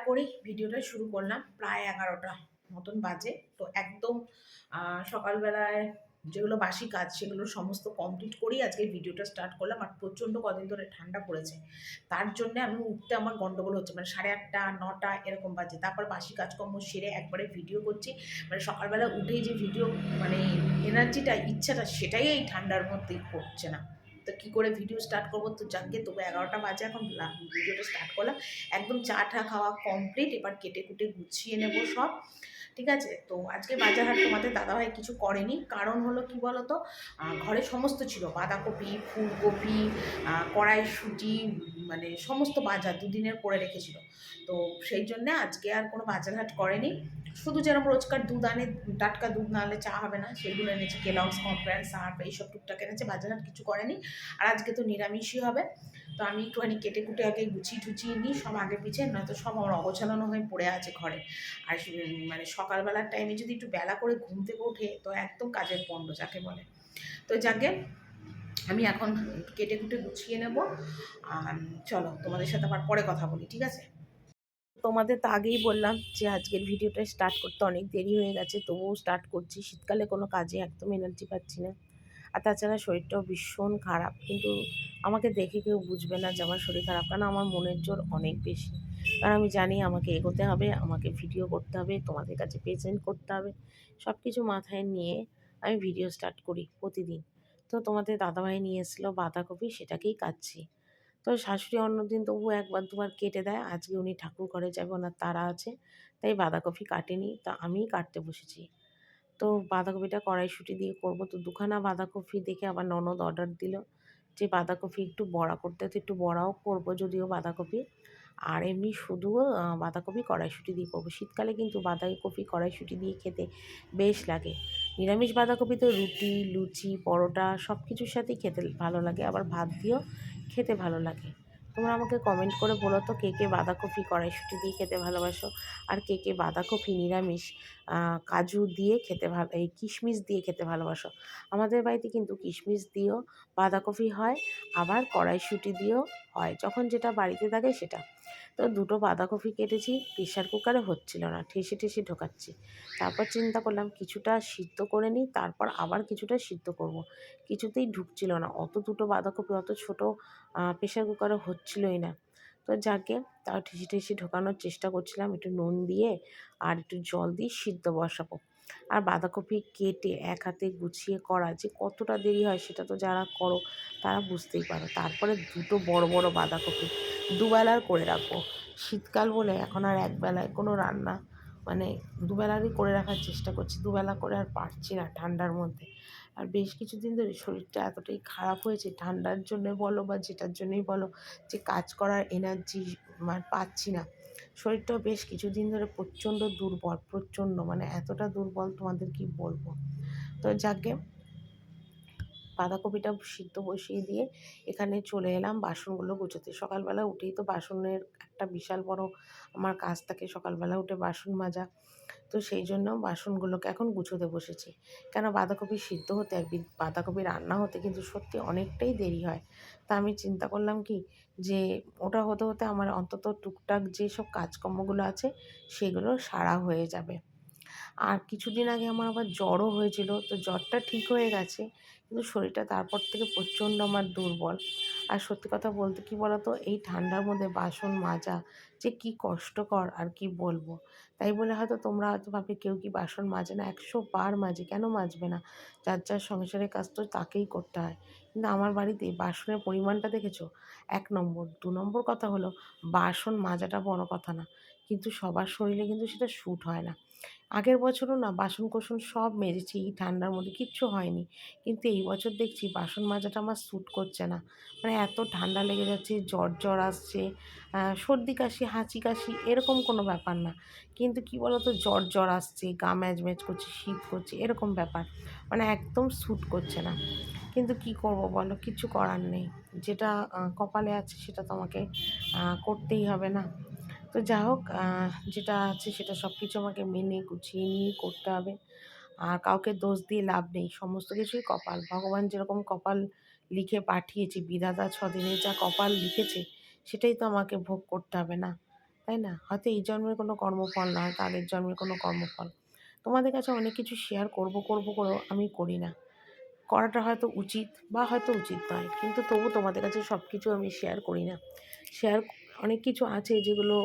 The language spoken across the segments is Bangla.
করেই ভিডিওটা শুরু করলাম। প্রায় 11টা মতন বাজে। তো একদম সকালবেলায় যেগুলো বাসি কাজ সেগুলো সমস্ত কমপ্লিট করেই আজকে ভিডিওটা স্টার্ট করলাম। আর প্রচণ্ড কদিন ধরে ঠান্ডা পড়েছে। তার জন্যে আমি উঠতে আমার গন্ডগোল হচ্ছে। মানে 8:30 9টা এরকম বাজে। তারপর বাসি কাজকর্ম সেরে একবারে ভিডিও করছি। মানে সকালবেলা উঠেই যে ভিডিও মানে এনার্জিটা, ইচ্ছাটা সেটাই এই ঠান্ডার মধ্যেই হচ্ছে না। তো কী করে ভিডিও স্টার্ট করবো, তো যাকগে তবু 11টা বাজে এখন ভিডিওটা স্টার্ট করলাম। একদম চা টা খাওয়া কমপ্লিট। এবার কেটে কুটে গুছিয়ে নেব সব। ঠিক আছে? তো আজকে বাজার হাট তোমাদের দাদাভাই কিছু করেনি। কারণ হলো কি বলতো, ঘরে সমস্ত ছিল। বাঁধাকপি, ফুলকপি, কড়াইশুঁটি, মানে সমস্ত বাজার দুদিনের করে রেখেছিল। তো সেই জন্যে আজকে আর কোনো বাজার হাট করেনি। শুধু যেরকম রোজকার দুধ আনে, টাটকা দুধ না হলে চা হবে না, সেগুলো এনেছে। কেলগস, কমপ্ল্যান, সার্ফ এইসব টুকটাক এনেছে। বাজার হাট কিছু করেনি। আর আজকে তো নিরামিষই হবে। তো আমি একটুখানি কেটে কুটে আগে গুছিয়ে টুচিয়ে নিই সব আগে পিছিয়ে, নয়তো সব আমার অগোছালো হয়ে পড়ে আছে ঘরে। আর মানে সকালবেলার টাইমে যদি একটু বেলা করে ঘুম থেকে ওঠে তো একদম কাজের পণ্ড যাকে বলে। তো যাকে আমি এখন কেটে কুটে গুছিয়ে নেব। আর চলো তোমাদের সাথে আবার পরে কথা বলি, ঠিক আছে? তোমাদের তো আগেই বললাম যে আজকের ভিডিওটা স্টার্ট করতে অনেক দেরি হয়ে গেছে, তবুও স্টার্ট করছি। শীতকালে কোনো কাজে একদম এনার্জি পাচ্ছি না। আর তাছাড়া শরীরটাও ভীষণ খারাপ, কিন্তু আমাকে দেখে কেউ বুঝবে না যে আমার শরীর খারাপ, কারণ আমার মনের জোর অনেক বেশি। কারণ আমি জানি আমাকে এগোতে হবে, আমাকে ভিডিও করতে হবে, তোমাদের কাছে প্রেজেন্ট করতে হবে। সব কিছু মাথায় নিয়ে আমি ভিডিও স্টার্ট করি প্রতিদিন। তো তোমাদের দাদাভাই নিয়ে এসেছিলো বাঁধাকপি, সেটাকেই কাটছি। তো শাশুড়ি অন্যদিন তবু একবার দুবার কেটে দেয়। আজকে উনি ঠাকুর ঘরে যাবে, ওনার তাড়া আছে, তাই বাঁধাকপি কাটেনি, তা আমিই কাটতে বসেছি। তো বাঁধাকপিটা কড়াইশুঁটি দিয়ে করব। তো দুখানা বাঁধাকপি দেখে আবার ননদ অর্ডার দিল যে বাঁধাকপি একটু বড়া করতে, তো একটু বড়াও করব যদিও বাঁধাকপি। আর এমনি শুধুও বাঁধাকপি কড়াইশুঁটি দিয়ে করব। শীতকালে কিন্তু বাঁধাকপি কড়াইশুঁটি দিয়ে খেতে বেশ লাগে। নিরামিষ বাঁধাকপি তো রুটি, লুচি, পরোটা সব কিছুর সাথেই খেতে ভালো লাগে, আবার ভাত দিয়েও খেতে ভালো লাগে। তোমরা আমাকে কমেন্ট করে বলো তো কে কে বাঁধাকপি কড়াইশুঁটি দিয়ে খেতে ভালোবাসো, আর কে কে বাঁধাকপি নিরামিষ কাজু দিয়ে খেতে এই কিশমিশ দিয়ে খেতে ভালোবাসো। আমাদের বাড়িতে কিন্তু কিশমিশ দিয়েও বাঁধাকপি হয়, আবার কড়াইশুঁটি দিয়েও হয়, যখন যেটা বাড়িতে থাকে সেটা। তো দুটো বাঁধাকপি কেটেছি, প্রেশার কুকারে হচ্ছিল না, ঠেসে ঠেসে ঢোকাচ্ছি। তারপর চিন্তা করলাম কিছুটা সিদ্ধ করে নিই, তারপর আবার কিছুটা সিদ্ধ করব। কিছুতেই ঢুকছিল না, অত দুটো বাঁধাকপি অত ছোটো প্রেশার কুকারে হচ্ছিলই না। তো যাকে তাও ঠেসে ঠেসে ঢোকানোর চেষ্টা করছিলাম, একটু নুন দিয়ে আর একটু জল দিয়ে সিদ্ধ বসাবো। আর বাঁধাকপি কেটে এক হাতে গুছিয়ে করা যে কতটা দেরি হয় সেটা তো যারা করো তারা বুঝতেই পারো। তারপরে দুটো বড় বড় বাঁধাকপি দুবেলার করে রাখবো। শীতকাল বলে এখন আর একবেলায় কোনো রান্না, মানে দুবেলারই করে রাখার চেষ্টা করছি। দুবেলা করে আর পারছি না ঠান্ডার মধ্যে। আর বেশ কিছুদিন ধরে শরীরটা এতটাই খারাপ হয়েছে ঠান্ডার জন্যে বলো বা যেটার জন্যই বলো, যে কাজ করার এনার্জি পাচ্ছি না। শরীরটাও বেশ কিছুদিন ধরে প্রচণ্ড দুর্বল, প্রচণ্ড মানে এতটা দুর্বল তোমাদের কি বলবো। তো যাকে বাঁধাকপিটা সিদ্ধ বসিয়ে দিয়ে এখানে চলে এলাম বাসনগুলো গুছোতে। সকালবেলা উঠেই তো বাসনের একটা বিশাল বড় আমার কাজ থাকে, সকালবেলা উঠে বাসন মাজা। তো সেই জন্য বাসনগুলোকে এখন গুছোতে বসেছি। কেন বাঁধাকপি সিদ্ধ হতে আর বাঁধাকপি রান্না হতে কিন্তু সত্যি অনেকটাই দেরি হয়। তা আমি চিন্তা করলাম কি, যে ওটা হতে হতে আমার অন্তত টুকটাক যেসব কাজকর্মগুলো আছে সেগুলো সারা হয়ে যাবে। আর কিছুদিন আগে আমার আবার জ্বরও হয়েছিল, তো জ্বরটা ঠিক হয়ে গেছে, কিন্তু শরীরটা তারপর থেকে প্রচণ্ড আমার দুর্বল। আর সত্যি কথা বলতে কী বলো তো, এই ঠান্ডার মধ্যে বাসন মাজা যে কী কষ্টকর আর কি বলবো। তাই বলে হয়তো তোমরা হয়তো ভাববে কেউ কি বাসন মাজে না, 100 বার মাজে, কেন মাজবে না? যার যার সংসারের কাজ তো তাকেই করতে হয়। কিন্তু আমার বাড়িতে বাসনের পরিমাণটা দেখেছো? 1 নম্বর। 2 নম্বর কথা হলো বাসন মাজাটা বড় কথা না, কিন্তু সবার শরীরে কিন্তু সেটা স্যুট হয় না। আগের বছরও না বাসন-কোসন সব মেজেছি এই ঠান্ডার মধ্যে, কিচ্ছু হয়নি। কিন্তু এই বছর দেখছি বাসন মাজাটা আমার স্যুট করছে না। মানে এত ঠান্ডা লেগে যাচ্ছে, জ্বর আসছে, সর্দি কাশি, হাঁচি কাশি এরকম কোনো ব্যাপার না। কিন্তু কী বলো তো, জ্বর আসছে, গা ম্যাজম্যাজ করছে, শীত করছে এরকম ব্যাপার। মানে একদম স্যুট করছে না। কিন্তু কী করব বলো? কিচ্ছু করার নেই। যেটা কপালে আছে সেটা তো আমাকে করতেই হবে না? তো যা হোক, যেটা আছে সেটা সব কিছু আমাকে মেনে গুছিয়ে নিয়েই করতে হবে। আর কাউকে দোষ দিয়ে লাভ নেই। সমস্ত কিছুই কপাল। ভগবান যেরকম কপাল লিখে পাঠিয়েছে, বিধাতা 6 দিনে যা কপাল লিখেছে সেটাই তো আমাকে ভোগ করতে হবে না? তাই না? হয়তো এই জন্মের কোনো কর্মফল না, হয়তো আগের জন্মের কোনো কর্মফল। তোমাদের কাছে অনেক কিছু শেয়ার করব করেও আমি করি না। করাটা হয়তো উচিত বা হয়তো উচিত নয়। কিন্তু তবু তোমাদের কাছে সব কিছু আমি শেয়ার করি না। শেয়ার অনেক কিছু আছে যেগুলো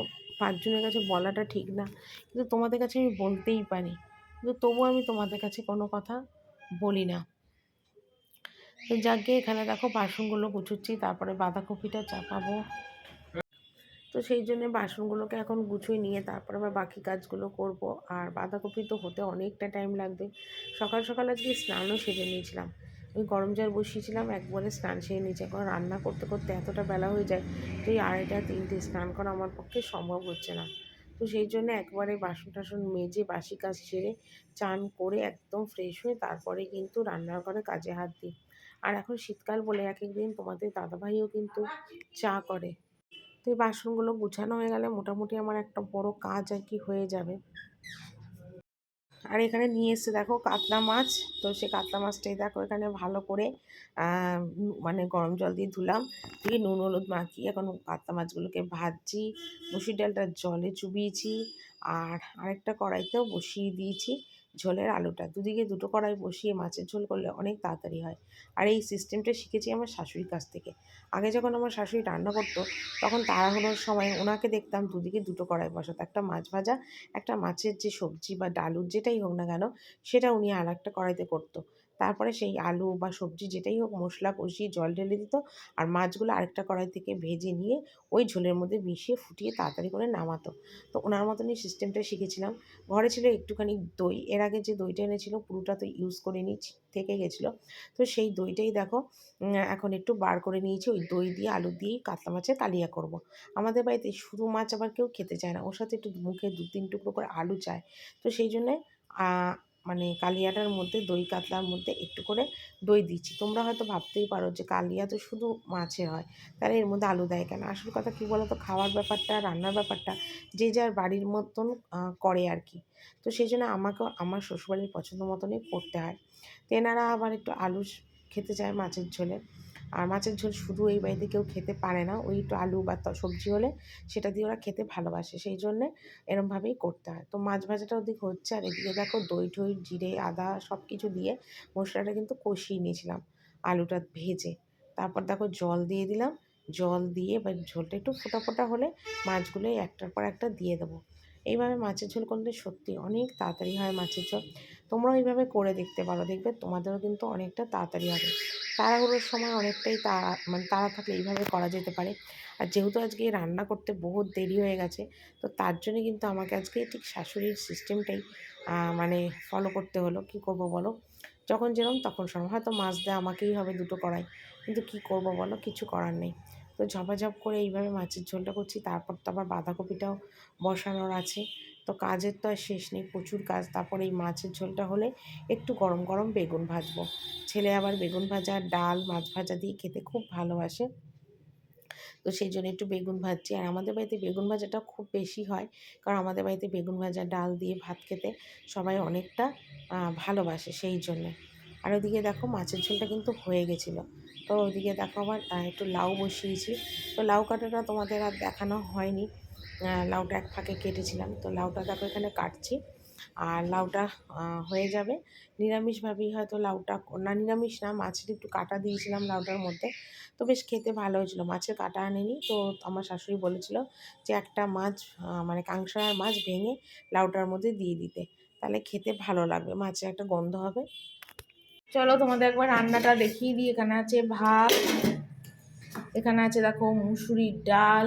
৫ জনের কাছে বলাটা ঠিক না। কিন্তু তোমাদের কাছে আমি বলতেই পারি। কিন্তু তবুও আমি তোমাদের কাছে কোনো কথা বলি না। তো যাকগে এখানে দেখো বাসনগুলো গুছোচ্ছি, তারপরে বাঁধাকপিটা চাপাবো। তো সেই জন্যে বাসনগুলোকে এখন গুছিয়ে নিয়ে তারপর আবার বাকি কাজগুলো করব। আর বাঁধাকপি তো হতে অনেকটা টাইম লাগবে। সকাল সকাল আজকে স্নানও সেরে নিয়েছিলাম। ওই গরম জল বসিয়েছিলাম, একবারে স্নান সেরে নিয়েছি। এখন রান্না করতে করতে এতটা বেলা হয়ে যায় যে এই 2:30 3টে স্নান করা আমার পক্ষে সম্ভব হচ্ছে না। তো সেই জন্য একবারে বাসন টাসন মেজে বাসি কাজ সেরে চান করে একদম ফ্রেশ হয়ে তারপরে কিন্তু রান্নার ঘরে কাজে হাত দিই। আর এখন শীতকাল বলে এক একদিন তোমাদের দাদাভাইও কিন্তু চা করে। তো এই বাসনগুলো গুছানো হয়ে গেলে মোটামুটি আমার একটা বড় কাজ আর কি হয়ে যাবে। আর এখানে নিয়ে এসছে দেখো কাতলা মাছ। তো সেই কাতলা মাছটাই দেখো এখানে ভালো করে মানে গরম জল দিয়ে ধুলাম, দিয়ে নুন হলুদ মাখিয়ে এখন কাতলা মাছগুলোকে ভাজছি। মুসুর ডালটা জলে চুবিয়েছি, আর আরেকটা কড়াইতেও বসিয়ে দিয়েছি ঝোলের আলুটা। দুদিকে দুটো কড়াই বসিয়ে মাছের ঝোল করলে অনেক তাড়াতাড়ি হয়। আর এই সিস্টেমটা শিখেছি আমার শাশুড়ির কাছ থেকে। আগে যখন আমার শাশুড়ি রান্না করতো তখন তাড়াহুড়োর সময় ওনাকে দেখতাম দুদিকে দুটো কড়াই বসাতো, একটা মাছ ভাজা, একটা মাছের যে সবজি বা ডালুর যেটাই হোক না কেন সেটা উনি আর একটা কড়াইতে করতো। তারপরে সেই আলু বা সবজি যেটাই হোক মশলা কষিয়ে জল ঢেলে দিত, আর মাছগুলো আরেকটা কড়াই থেকে ভেজে নিয়ে ওই ঝোলের মধ্যে মিশিয়ে ফুটিয়ে তাড়াতাড়ি করে নামাতো। তো ওনার মতনই সিস্টেমটা শিখেছিলাম। ঘরে ছিল একটুখানি দই, এর আগে যে দইটা এনেছিল পুরোটা তো ইউজ করিনি, থেকে গেছিলো। তো সেই দইটাই দেখো এখন একটু বার করে নিয়েছি, ওই দই দিয়ে আলু দিয়েই কাতলা মাছের কালিয়া করব। আমাদের বাড়িতে শুধু মাছ আবার কেউ খেতে চায় না, ওর সাথে একটু মুখে 2-3 টুকরো করে আলু চায়। তো সেই জন্যে মানে কালিয়াটার মধ্যে দই কাতলার মধ্যে একটু করে দই দিচ্ছি। তোমরা হয়তো ভাবতেই পারো যে কালিয়া তো শুধু মাছের হয়, তাহলে এর মধ্যে আলু দেয় কেন? আসল কথা কী বলো তো, খাওয়ার ব্যাপারটা রান্নার ব্যাপারটা যে যার বাড়ির মতন করে আর কি। তো সেই জন্য আমাকেও আমার শ্বশুরবাড়ির পছন্দ মতনই করতে হয়। তো এনারা আবার একটু আলু খেতে চায় মাছের ঝোলে। আর মাছের ঝোল শুধু এই বাড়িতে কেউ খেতে পারে না, ওই একটু আলু বা সবজি হলে সেটা দিয়ে ওরা খেতে ভালোবাসে, সেই জন্যে এরমভাবেই করতে হয়। তো মাছ ভাজাটা ওদিকে হচ্ছে, আর এদিকে দেখো দই ঠই জিরে আদা সব কিছু দিয়ে মশলাটা কিন্তু কষিয়ে নিয়েছিলাম আলুটা ভেজে। তারপর দেখো জল দিয়ে দিলাম, জল দিয়ে এবার ঝোলটা একটু ফোটা ফোটা হলে মাছগুলোই একটার পর একটা দিয়ে দেবো। এইভাবে মাছের ঝোল করলে সত্যি অনেক তাড়াতাড়ি হয় মাছের ঝোল। তোমরাও এইভাবে করে দেখতে পারো, দেখবে তোমাদেরও কিন্তু অনেকটা তাড়াতাড়ি হবে। তাড়াহুড়োর সময় অনেকটাই মানে তাড়া থাকলে এইভাবে করা যেতে পারে। আর যেহেতু আজকে রান্না করতে বহুত দেরি হয়ে গেছে, তো তার জন্যে কিন্তু আমাকে আজকে ঠিক শাশুড়ির সিস্টেমটাই মানে ফলো করতে হলো। কী করবো বলো? যখন যেরকম তখন সেরকম। হয়তো মাছ দেওয়া আমাকেই হবে দুটো কড়াই, কিন্তু কী করবো বলো? কিছু করার নেই। তো ঝপাঝপ করে এইভাবে মাছের ঝোলটা করছি, তারপর তো আবার বাঁধাকপিটাও বসানোর আছে। তো কাজের তো আর শেষ নেই, প্রচুর কাজ। তারপরে এই মাছের ঝোলটা হলে একটু গরম গরম বেগুন ভাজবো। ছেলে আবার বেগুন ভাজা, ডাল, মাছ ভাজা দিয়ে খেতে খুব ভালোবাসে। তো সেই জন্য একটু বেগুন ভাজছি। আর আমাদের বাড়িতে বেগুন ভাজাটা খুব বেশি হয়, কারণ আমাদের বাড়িতে বেগুন ভাজা ডাল দিয়ে ভাত খেতে সবাই অনেকটা ভালোবাসে, সেই জন্যে। আর ওদিকে দেখো মাছের ঝোলটা কিন্তু হয়ে গেছিলো। তো ওইদিকে দেখো আবার একটু লাউ বসিয়েছি। তো লাউ কাটাটা তোমাদের আর দেখানো হয়নি, লাউটা এক ফাঁকে কেটেছিলাম। তো লাউটা দেখো এখানে কাটছি। আর লাউটা হয়ে যাবে নিরামিষভাবেই, হয়তো লাউটা না, নিরামিষ না, মাছের একটু কাঁটা দিয়েছিলাম লাউটার মধ্যে। তো বেশ খেতে ভালো হয়েছিলো। মাছের কাঁটা আনেনি, তো আমার শাশুড়ি বলেছিল যে একটা মাছ মানে কাঁকড়ার মাছ ভেঙে লাউটার মধ্যে দিয়ে দিতে, তাহলে খেতে ভালো লাগবে, মাছের একটা গন্ধ হবে। চলো তোমাদের একবার রান্নাটা দেখিয়ে দিই। এখানে আছে ভাত, এখানে আছে দেখো মুসুরির ডাল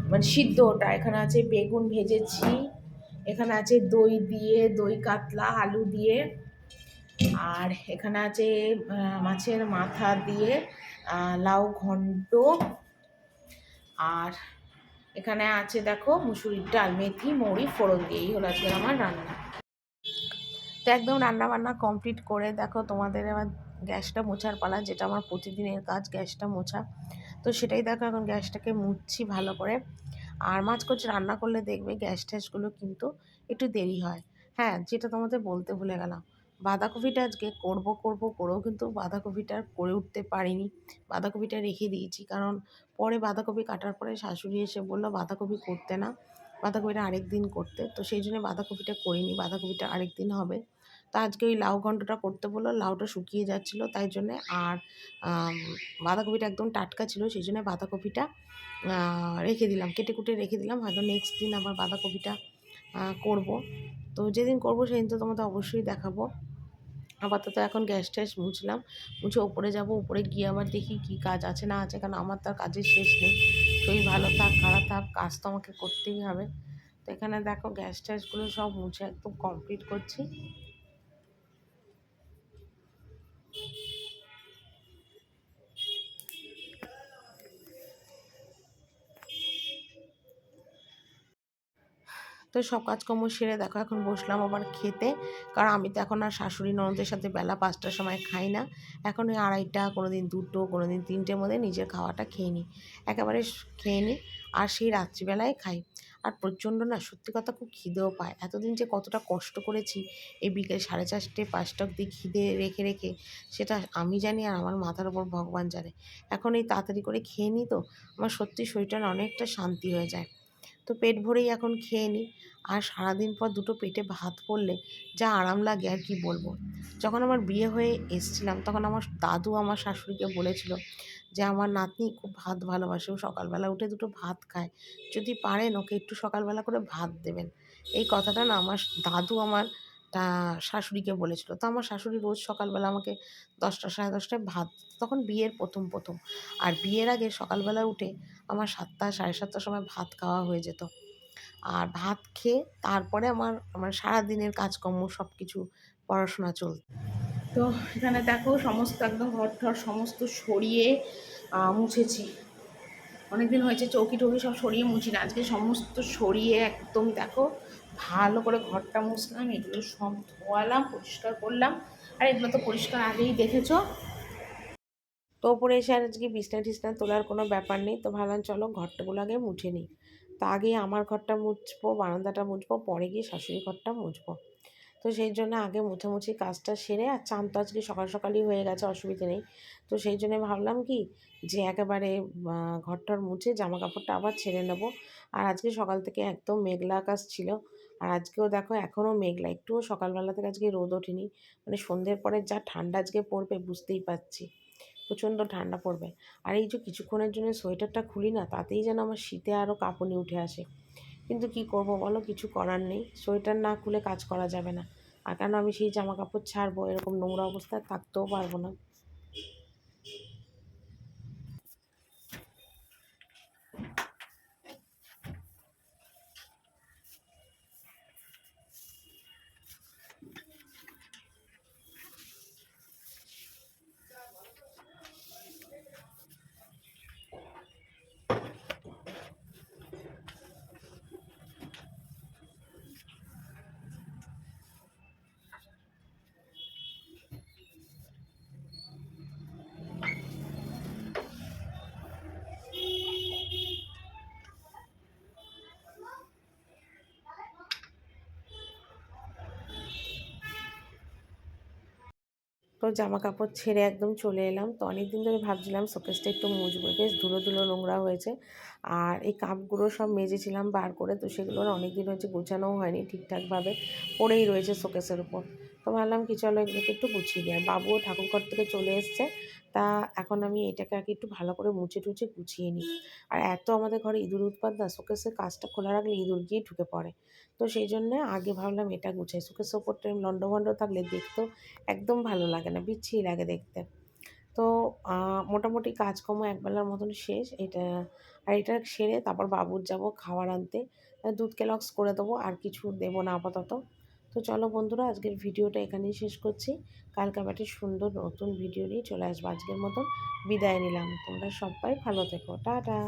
মানে সিদ্ধ ওটা, এখানে আছে বেগুন ভেজেছি, এখানে আছে দই দিয়ে দই কাতলা আলু দিয়ে, আর এখানে আছে মাছের মাথা দিয়ে লাউ ঘন্ট, আর এখানে আছে দেখো মুসুরির ডাল মেথি মৌরি ফোড়ন দিয়ে। এই হলো আজকে আমার রান্না। তো একদম রান্না বান্না কমপ্লিট করে দেখো তোমাদের এবার গ্যাসটা মোছার পালা, যেটা আমার প্রতিদিনের কাজ গ্যাসটা মোছা। তো সেটাই দেখো এখন গ্যাসটাকে মুছছি ভালো করে। আর মাছ কচি রান্না করলে দেখবে গ্যাস ট্যাসগুলো কিন্তু একটু দেরি হয়। হ্যাঁ, যেটা তোমাদের বলতে ভুলে গেলাম, বাঁধাকপিটা আজকে করব করব করেও কিন্তু বাঁধাকপিটা আর করে উঠতে পারিনি। বাঁধাকপিটা রেখে দিয়েছি, কারণ পরে বাঁধাকপি কাটার পরে শাশুড়ি এসে বলল বাঁধাকপি করতে না, বাঁধাকপিটা আরেকদিন করতে। তো সেই জন্য বাঁধাকপিটা করিনি, বাঁধাকপিটা আরেকদিন হবে। তো আজকে ওই লাউ ঘন্টটা করতে বললো, লাউটা শুকিয়ে যাচ্ছিলো তাই জন্যে। আর আম বাঁধাকপিটা একদম টাটকা ছিল, সেই জন্য বাঁধাকপিটা রেখে দিলাম, কেটে কুটে রেখে দিলাম। হয়তো নেক্সট দিন আবার বাঁধাকপিটা করব। তো যেদিন করব সেদিন তো তোমাদের অবশ্যই দেখাবো। আপাতত এখন গ্যাস ট্যাস মুছলাম, মুছে উপরে যাব, উপরে গিয়ে আবার দেখি কী কাজ আছে না আছে, কারণ আমার তো আর কাজের শেষ নেই। শরীর ভালো থাক খারাপ থাক, কাজ তো আমাকে করতেই হবে। তো এখানে দেখো গ্যাস ট্যাসগুলো সব মুছে একদম কমপ্লিট করছি। তো সব কাজকর্ম সেরে দেখো এখন বসলাম আবার খেতে। কারণ আমি তো এখন আর শাশুড়ি ননদের সাথে বেলা ৫টার সময় খাই না। এখন ওই ২:৩০, কোনো দিন ২টো, কোনো দিন ৩টের মধ্যে নিজের খাওয়াটা খেয়ে নিই। একেবারে খেয়ে নিই আর সেই রাত্রিবেলায় খাই। আর প্রচণ্ড না সত্যি কথা খুব খিদেও পায়। এতদিন যে কতটা কষ্ট করেছি এই বিকেল ৪:৩০, ৫টা অবধি খিদে রেখে রেখে, সেটা আমি জানি আর আমার মাথার ওপর ভগবান জানে। এখন এই তাড়াতাড়ি করে খেয়ে নিই তো আমার সত্যি শরীরটা অনেকটা শান্তি হয়ে যায়। তো পেট ভরেই এখন খেয়ে নিই। আর সারাদিন পর দুটো পেটে ভাত পড়লে যা আরাম লাগে আর কি বলবো। যখন আমার বিয়ে হয়ে এসছিলাম তখন আমার দাদু আমার শাশুড়িকে বলেছিল যে আমার নাতনি খুব ভাত ভালোবাসে, ও সকালবেলা উঠে দুটো ভাত খায়, যদি পারেন ওকে একটু সকালবেলা করে ভাত দেবেন। এই কথাটা না আমার দাদু আমার শাশুড়িকে বলেছিল। তো আমার শাশুড়ি রোজ সকালবেলা আমাকে 10টা 10:30টায় ভাত দিত। তখন বিয়ের প্রথম। আর বিয়ের আগে সকালবেলা উঠে আমার 7টা 7:30টার সময় ভাত খাওয়া হয়ে যেত। আর ভাত খেয়ে তারপরে আমার আমার সারাদিনের কাজকর্ম সব কিছু পড়াশোনা চলত। তো এখানে দেখো সমস্ত একদম ঘর ঠর সমস্ত সরিয়ে মুছেছি। অনেকদিন হয়েছে চৌকি টৌকি সব সরিয়ে মুছি না, আজকে সমস্ত সরিয়ে একদম দেখো ভালো করে ঘরটা মুছলাম, এগুলো সব ধোয়ালাম, পরিষ্কার করলাম। আর এগুলো তো পরিষ্কার আগেই দেখেছো। তো ওপরে এসে আর আজকে বিছনা টিছনা তোলার কোনো ব্যাপার নেই। তো ভাবলাম চলো ঘরটাগুলো আগে মুছে নিই। তো আগে আমার ঘরটা মুছবো, বারান্দাটা মুছবো, পরে গিয়ে শাশুড়ি ঘরটা মুছবো। তো সেই জন্য আগে মুছামুছি কাজটা সেরে, আর চান তো আজকে সকাল সকালই হয়ে গেছে, অসুবিধে নেই। তো সেই জন্য ভাবলাম কি যে একেবারে ঘরটার মুছে জামা কাপড়টা আবার ছেড়ে নেব। আর আজকে সকাল থেকে একদম মেঘলা আকাশ ছিল। আর আজকেও দেখো এখনও মেঘলা, একটুও সকালবেলা থেকে আজকে রোদ ওঠেনি। মানে সন্ধ্যের পরে যা ঠান্ডা আজকে পড়বে বুঝতেই পারছি, প্রচণ্ড ঠান্ডা পড়বে। আর এই যে কিছুক্ষণের জন্য সোয়েটারটা খুলি না, তাতেই যেন আমার শীতে আরও কাঁপুনি উঠে আসে। কিন্তু কি করব বলো, কিছু করার নেই, সোয়েটার না খুলে কাজ করা যাবে না। আর কেন আমি সেই জামা কাপড় ছাড়বো, এরকম নোংরা অবস্থায় থাকতেও পারবো না। তো জামা কাপড় ছেড়ে একদম চলে এলাম। তো অনেক দিন ধরে ভাবছিলাম শোকেসটা একটু মুছবো, বেশ ধুলো ধুলো নোংরা হয়েছে। আর এই কাপগুলো সব মেজেছিলাম বার করে, তো সেগুলো অনেক দিন হয়েছে গোছানোও হয়নি ঠিকঠাকভাবে, পড়েই রয়েছে শোকেসের উপর। তো ভাবলাম কি চলো এগুলোকে একটু গুছিয়ে দিই। আর বাবুও ঠাকুরঘর থেকে চলে এসছে, তা এখন আমি এটাকে আগে একটু ভালো করে মুছে টুছে গুছিয়ে নিই। আর এত আমাদের ঘরে ইঁদুর উৎপাত না, শোকেসের কাজটা খোলা রাখলে ইঁদুর গিয়ে ঢুকে পড়ে। তো সেই জন্যে আগে ভাবলাম এটা গুছাই, শোকেসের ওপরটা লন্ডভন্ড থাকলে দেখতেও একদম ভালো লাগে না, বিচ্ছিরি লাগে দেখতে। তো মোটামুটি কাজকর্ম একবেলার মতন শেষ এটা। আর এটা সেরে তারপর বাবুর যাব খাবার আনতে, দুধ কেলক্স করে দেবো, আর কিছু দেবো না আপাতত। তো চলো বন্ধুরা, আজকের ভিডিওটা এখানেই শেষ করছি। কালকে আবার একটা সুন্দর নতুন ভিডিও নিয়ে চলে আসবো। আজকের মতন বিদায় নিলাম, তোমরা সবাই ভালো থেকো, টাটা।